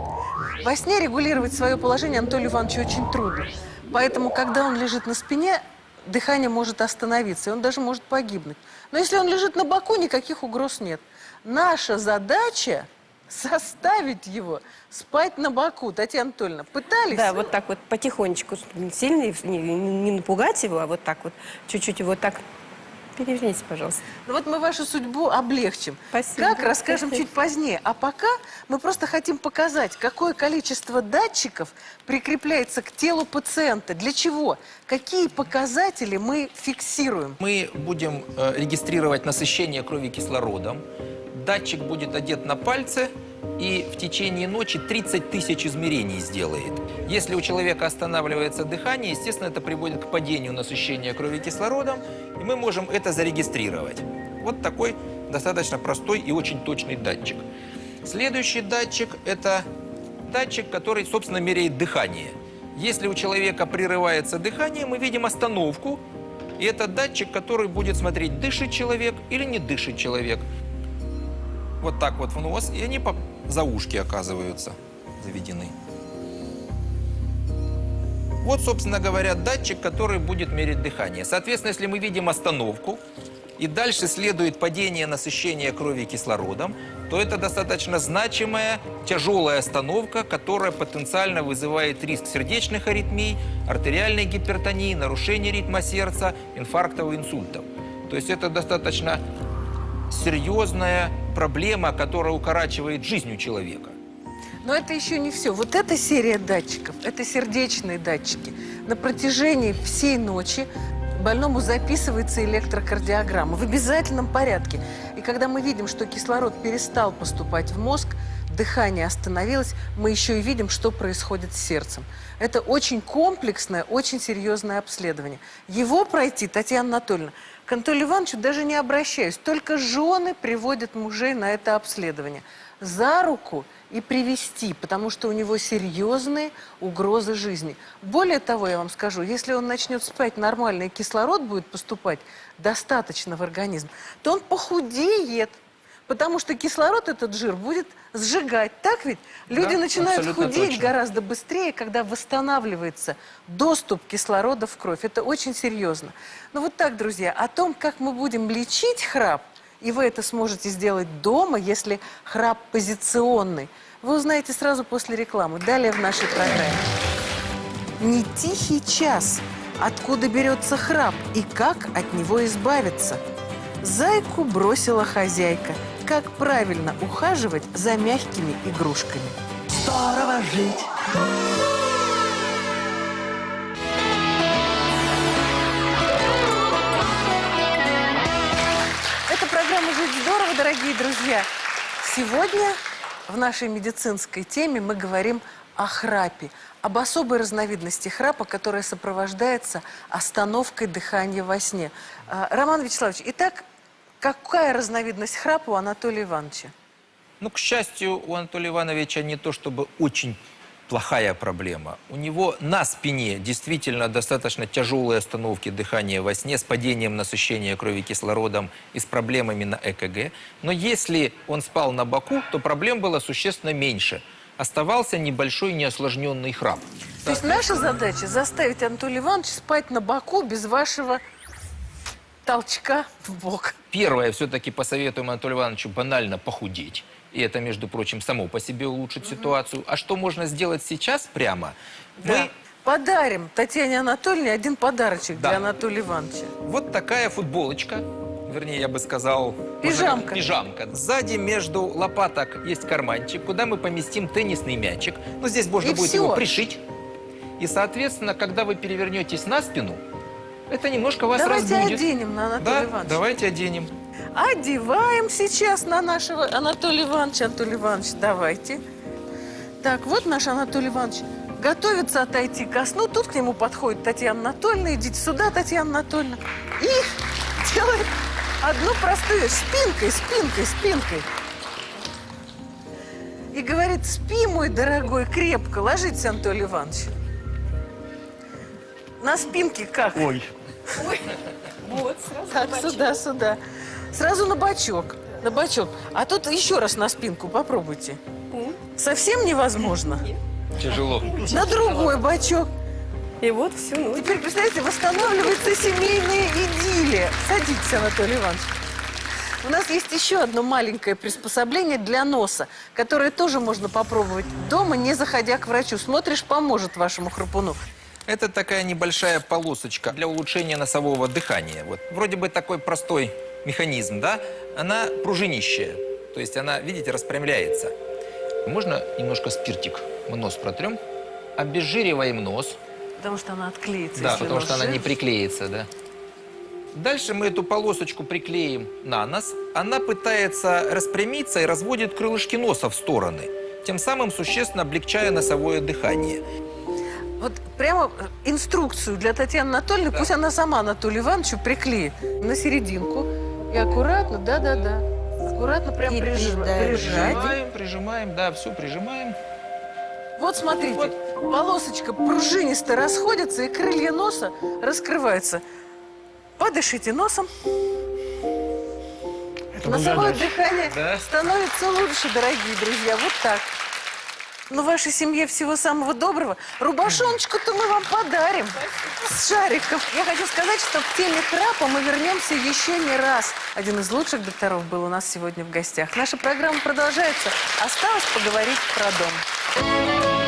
Во сне регулировать свое положение Анатолию Ивановичу очень трудно. Поэтому, когда он лежит на спине, дыхание может остановиться, и он даже может погибнуть. Но если он лежит на боку, никаких угроз нет. Наша задача заставить его спать на боку. Татьяна Анатольевна, пытались? Да, вот так вот потихонечку, сильно не напугать его, а вот так вот, чуть-чуть его так переверните, пожалуйста. Ну вот мы вашу судьбу облегчим. Спасибо. Как, расскажем чуть позднее. А пока мы просто хотим показать, какое количество датчиков прикрепляется к телу пациента. Для чего? Какие показатели мы фиксируем? Мы будем регистрировать насыщение крови кислородом. Датчик будет одет на пальце и в течение ночи 30 тысяч измерений сделает. Если у человека останавливается дыхание, естественно, это приводит к падению насыщения крови кислородом, и мы можем это зарегистрировать. Вот такой достаточно простой и очень точный датчик. Следующий датчик – это датчик, который, собственно, меряет дыхание. Если у человека прерывается дыхание, мы видим остановку, и это датчик, который будет смотреть, дышит человек или не дышит человек. Вот так вот в нос, и они за ушки оказываются заведены. Вот, собственно говоря, датчик, который будет мерить дыхание. Соответственно, если мы видим остановку, и дальше следует падение насыщения крови кислородом, то это достаточно значимая, тяжелая остановка, которая потенциально вызывает риск сердечных аритмий, артериальной гипертонии, нарушения ритма сердца, инфарктов и инсультов. То есть это достаточно серьезная проблема, которая укорачивает жизнь у человека. Но это еще не все. Вот эта серия датчиков, это сердечные датчики. На протяжении всей ночи больному записывается электрокардиограмма в обязательном порядке. И когда мы видим, что кислород перестал поступать в мозг, дыхание остановилось, мы еще и видим, что происходит с сердцем. Это очень комплексное, очень серьезное обследование. Его пройти, Татьяна Анатольевна, к Анатолию Ивановичу даже не обращаюсь. Только жены приводят мужей на это обследование. За руку и привести, потому что у него серьезные угрозы жизни. Более того, я вам скажу, если он начнет спать нормально и кислород будет поступать достаточно в организм, то он похудеет, потому что кислород этот жир будет сжигать. Так ведь? Люди начинают худеть гораздо быстрее, когда восстанавливается доступ кислорода в кровь. Это очень серьезно. Но вот так, друзья, о том, как мы будем лечить храп, и вы это сможете сделать дома, если храп позиционный, вы узнаете сразу после рекламы. Далее в нашей программе. Не тихий час. Откуда берется храп и как от него избавиться? Зайку бросила хозяйка. Как правильно ухаживать за мягкими игрушками? Здорово жить! Это программа «Жить здорово», дорогие друзья. Сегодня в нашей медицинской теме мы говорим о храпе, об особой разновидности храпа, которая сопровождается остановкой дыхания во сне. Роман Вячеславович, итак, какая разновидность храпа у Анатолия Ивановича? Ну, к счастью, у Анатолия Ивановича не то чтобы очень плохая проблема. У него на спине действительно достаточно тяжелые остановки дыхания во сне с падением насыщения крови кислородом и с проблемами на ЭКГ. Но если он спал на боку, то проблем было существенно меньше. Оставался небольшой неосложненный храп. То есть наша задача заставить Анатолия Ивановича спать на боку без вашего толчка в бок. Первое, все-таки посоветуем Анатолию Ивановичу банально похудеть. И это, между прочим, само по себе улучшит ситуацию. А что можно сделать сейчас прямо? Да. Мы подарим Татьяне Анатольевне один подарочек для Анатолия Ивановича. Вот такая футболочка. Вернее, я бы сказал... Пижамка. Пижамка. Сзади между лопаток есть карманчик, куда мы поместим теннисный мячик. Ну, здесь можно будет его пришить. И, соответственно, когда вы перевернетесь на спину, это немножко вас разбудит. Давайте оденем на Анатолия Ивановича. Давайте оденем. Одеваем сейчас на нашего Анатолия Ивановича. Анатолий Иванович, давайте. Так, вот наш Анатолий Иванович готовится отойти ко сну. Тут к нему подходит Татьяна Анатольевна. Идите сюда, Татьяна Анатольевна. И делает одну простую спинкой. И говорит: спи, мой дорогой, крепко. Ложитесь, Анатолий Иванович. На спинке как? Ой. Вот, сразу Так, сюда. Сразу на бочок. А тут еще раз на спинку попробуйте. Совсем невозможно? Тяжело. На другой бочок. И вот всю ночь. Теперь, представляете, восстанавливается семейная идиллия. Садитесь, Анатолий Иванович. У нас есть еще одно маленькое приспособление для носа, которое тоже можно попробовать дома, не заходя к врачу. Смотришь, поможет вашему храпуну. Это такая небольшая полосочка для улучшения носового дыхания. Вот. Вроде бы такой простой механизм, да? Она пружинищая. То есть она, видите, распрямляется. Можно немножко спиртик? Мы нос протрем. Обезжириваем нос. Потому что она отклеится. Да, потому что она не приклеится, да. Дальше мы эту полосочку приклеим на нос. Она пытается распрямиться и разводит крылышки носа в стороны, тем самым существенно облегчая носовое дыхание. Вот прямо инструкцию для Татьяны Анатольевны, пусть она сама Анатолию Ивановичу приклеит на серединку. И аккуратно, да. Аккуратно прям прижать. Прижимаем, да, все прижимаем. Вот смотрите, полосочка пружинисто расходится, и крылья носа раскрываются. Подышите носом. Носовое дыхание становится лучше, дорогие друзья. Вот так. Ну, вашей семье всего самого доброго. Рубашоночку-то мы вам подарим. С шариков. Я хочу сказать, что к теме храпа мы вернемся еще не раз. Один из лучших докторов был у нас сегодня в гостях. Наша программа продолжается. Осталось поговорить про дом.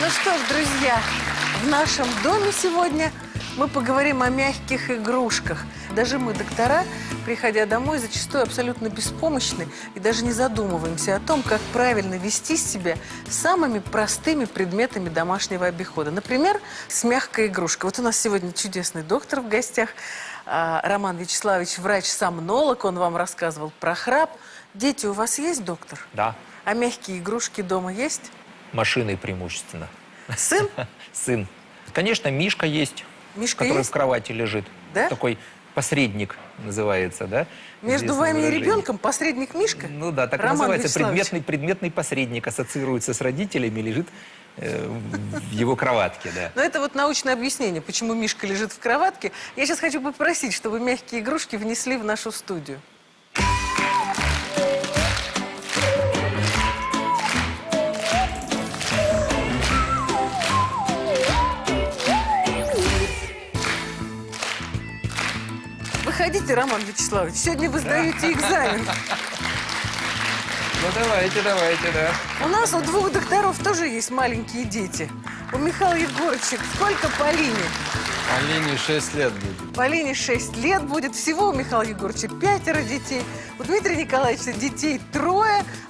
Ну что ж, друзья, в нашем доме сегодня мы поговорим о мягких игрушках. Даже мы, доктора, приходя домой, зачастую абсолютно беспомощны и даже не задумываемся о том, как правильно вести себя с самыми простыми предметами домашнего обихода. Например, с мягкой игрушкой. Вот у нас сегодня чудесный доктор в гостях, Роман Вячеславович, врач-сомнолог, он вам рассказывал про храп. Дети у вас есть, доктор? Да. А мягкие игрушки дома есть? Машиной преимущественно. Сын? Сын. Конечно, Мишка есть, Мишка который есть? в кровати лежит. Да? Такой посредник называется, да? Между Известное вами и выражение. ребенком посредник Мишка? Ну да, так и Роман называется. Вячеславович. Предметный посредник ассоциируется с родителями, лежит в его кроватке, да. Но это вот научное объяснение, почему Мишка лежит в кроватке. Я сейчас хочу попросить, чтобы мягкие игрушки внесли в нашу студию. Выходите, Роман Вячеславович, сегодня вы сдаете экзамен. Ну давайте, да. У нас у двух докторов тоже есть маленькие дети. У Михаила Егорыча сколько Полине? Алине 6 лет будет. Полине 6 лет будет. Всего у Михаила Егоровича 5 детей. У Дмитрия Николаевича детей 3.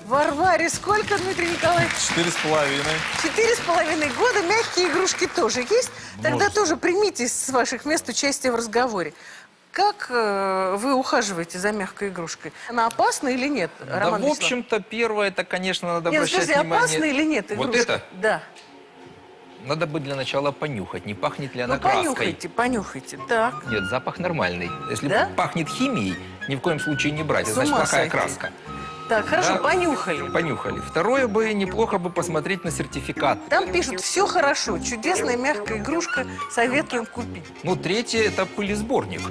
Варваре сколько, Дмитрий Николаевич? 4,5. 4,5 года. Мягкие игрушки тоже есть. Тогда тоже примите с ваших мест участие в разговоре. Как вы ухаживаете за мягкой игрушкой? Она опасна или нет, Да, Роман в Вячеславович? общем-то, первое, это, конечно, надо Нет, обращать скажите, внимание. опасна или нет игрушка? Вот это? Да. Надо бы для начала понюхать, не пахнет ли она Ну, краской. понюхайте, понюхайте. Так. Нет, запах нормальный. Если Да? пахнет химией, ни в коем случае не брать. С Это значит ума плохая сойти. краска. Так, хорошо, Да. понюхали. Понюхали. Второе бы, неплохо бы посмотреть на сертификат. Там пишут, все хорошо, чудесная мягкая игрушка, советуем купить. Ну, третье, это пылесборник.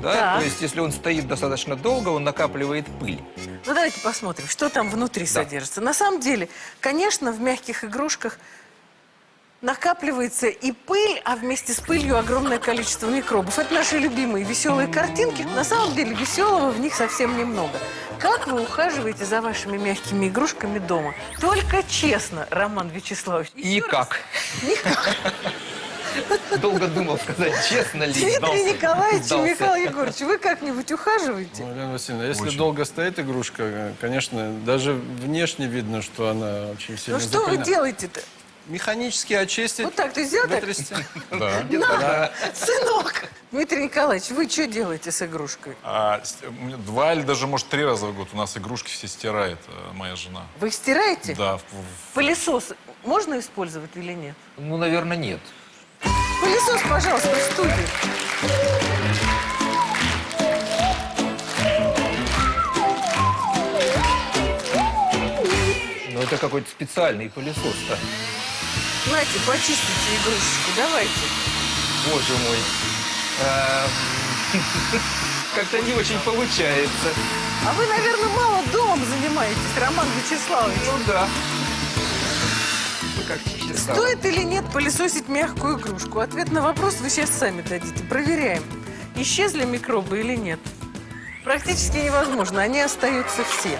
Да? Так. То есть, если он стоит достаточно долго, он накапливает пыль. Ну, давайте посмотрим, что там внутри содержится. На самом деле, конечно, в мягких игрушках накапливается и пыль, а вместе с пылью огромное количество микробов. Это наши любимые веселые картинки. На самом деле, веселого в них совсем немного. Как вы ухаживаете за вашими мягкими игрушками дома? Только честно, Роман Вячеславович. Никак. Никак. Долго думал сказать, честно ли. Дмитрий Николаевич и Сдался. Михаил Егорович, вы как-нибудь ухаживаете? Ну, Елена Васильевна, если Очень. долго стоит игрушка, конечно, даже внешне видно, что она очень сильно Ну что вы запылена. делаете-то? Механически очистить, Вот так, ты взял так? вытрясти. Да. На, сынок! Дмитрий Николаевич, вы что делаете с игрушкой? У меня 2 или даже, может, 3 раза в год у нас игрушки все стирает моя жена. Вы их стираете? Да. Пылесос можно использовать или нет? Ну, наверное, нет. Пылесос, пожалуйста, в студию. Ну, это какой-то специальный пылесос-то. Знаете, почистите игрушечку, давайте. Боже мой. Как-то не очень получается. А вы, наверное, мало домом занимаетесь, Роман Вячеславович. Ну да. Как чесал. Стоит или нет пылесосить мягкую игрушку? Ответ на вопрос вы сейчас сами дадите. Проверяем, исчезли микробы или нет. Практически невозможно, они остаются все.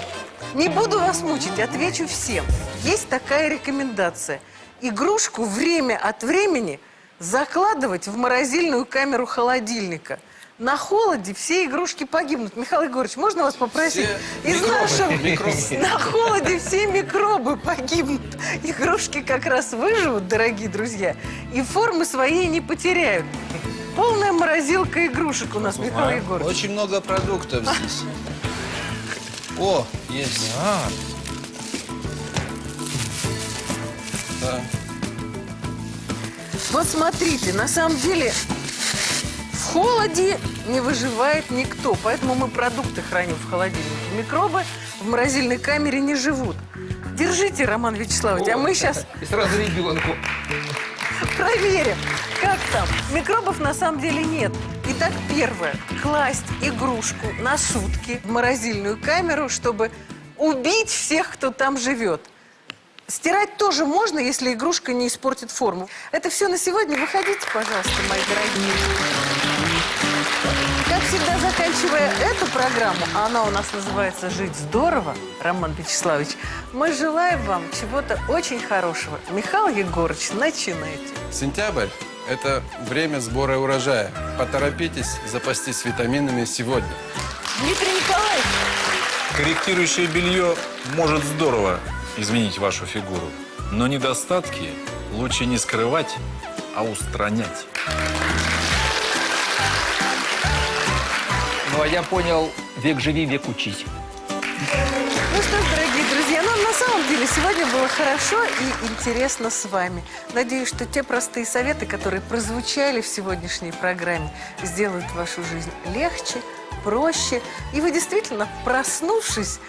Не буду вас мучить, отвечу всем. Есть такая рекомендация. Игрушку время от времени закладывать в морозильную камеру холодильника. На холоде все игрушки погибнут. Михаил Егорович, можно вас попросить? Из нашего... На холоде все микробы погибнут. Игрушки как раз выживут, дорогие друзья, и формы своей не потеряют. Полная морозилка игрушек у нас, Михаил Егорович. Очень много продуктов здесь. О, есть. Да. Вот смотрите, на самом деле в холоде не выживает никто, поэтому мы продукты храним в холодильнике. Микробы в морозильной камере не живут. Держите, Роман Вячеславович, а мы сейчас И сразу ребенку. проверим, Как там? Микробов на самом деле нет. Итак, первое. Класть игрушку на сутки в морозильную камеру, чтобы убить всех, кто там живет. Стирать тоже можно, если игрушка не испортит форму. Это все на сегодня. Выходите, пожалуйста, мои дорогие. Как всегда, заканчивая эту программу, а она у нас называется «Жить здорово», Роман Вячеславович, мы желаем вам чего-то очень хорошего. Михаил Егорович, начинайте. Сентябрь – это время сбора урожая. Поторопитесь запастись витаминами сегодня. Дмитрий Николаевич. Корректирующее белье может здорово изменить вашу фигуру, но недостатки лучше не скрывать, а устранять. Ну, а я понял, век живи, век учись. Ну что ж, дорогие друзья, нам на самом деле сегодня было хорошо и интересно с вами. Надеюсь, что те простые советы, которые прозвучали в сегодняшней программе, сделают вашу жизнь легче, проще. И вы действительно, проснувшись,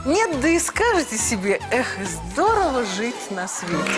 нет, да и скажете себе: эх, здорово жить на свете.